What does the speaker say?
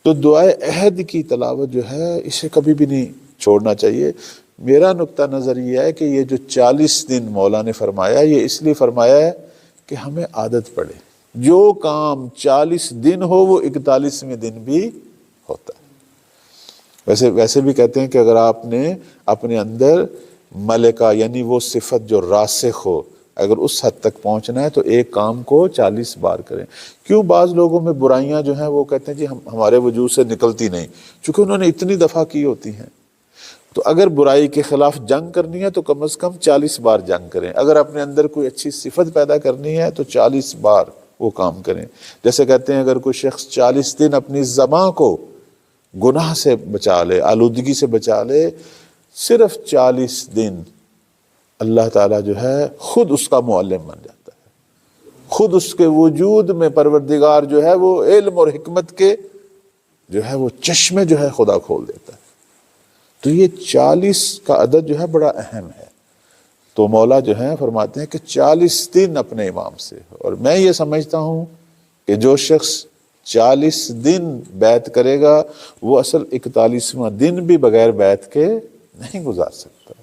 تو دعائے عہد کی تلاوت جو ہے اسے کبھی بھی نہیں چھوڑنا چاہیے۔ میرا نقطہ نظر یہ ہے کہ یہ جو 40 دن مولا نے فرمایا، یہ اس لیے فرمایا ہے کہ ہمیں عادت پڑے، جو کام 40 دن ہو وہ 41ویں دن بھی ہوتا ہے۔ ویسے بھی کہتے ہیں کہ اگر آپ نے اپنے اندر ملکہ یعنی وہ صفت جو راسخ ہو، اگر اس حد تک پہنچنا ہے تو ایک کام کو 40 بار کریں۔ کیوں بعض لوگوں میں برائیاں جو ہیں وہ کہتے ہیں جی ہمارے وجود سے نکلتی نہیں، چونکہ انہوں نے اتنی دفعہ کی ہوتی ہیں۔ تو اگر برائی کے خلاف جنگ کرنی ہے تو کم از کم 40 بار جنگ کریں۔ اگر اپنے اندر کوئی اچھی صفت پیدا کرنی ہے تو 40 بار وہ کام کریں۔ جیسے کہتے ہیں اگر کوئی شخص 40 دن اپنی زبان کو گناہ سے بچا لے، آلودگی سے بچا لے، صرف 40 دن اللہ تعالیٰ جو ہے خود اس کا معلم بن جاتا ہے، خود اس کے وجود میں پروردگار جو ہے وہ علم اور حکمت کے جو ہے وہ چشمے جو ہے خدا کھول دیتا ہے۔ تو یہ 40 کا عدد جو ہے بڑا اہم ہے۔ تو مولا جو ہے فرماتے ہیں کہ 40 دن اپنے امام سے، اور میں یہ سمجھتا ہوں کہ جو شخص 40 دن بیعت کرے گا وہ اصل 41واں دن بھی بغیر بیعت کے نہیں گزار سکتا۔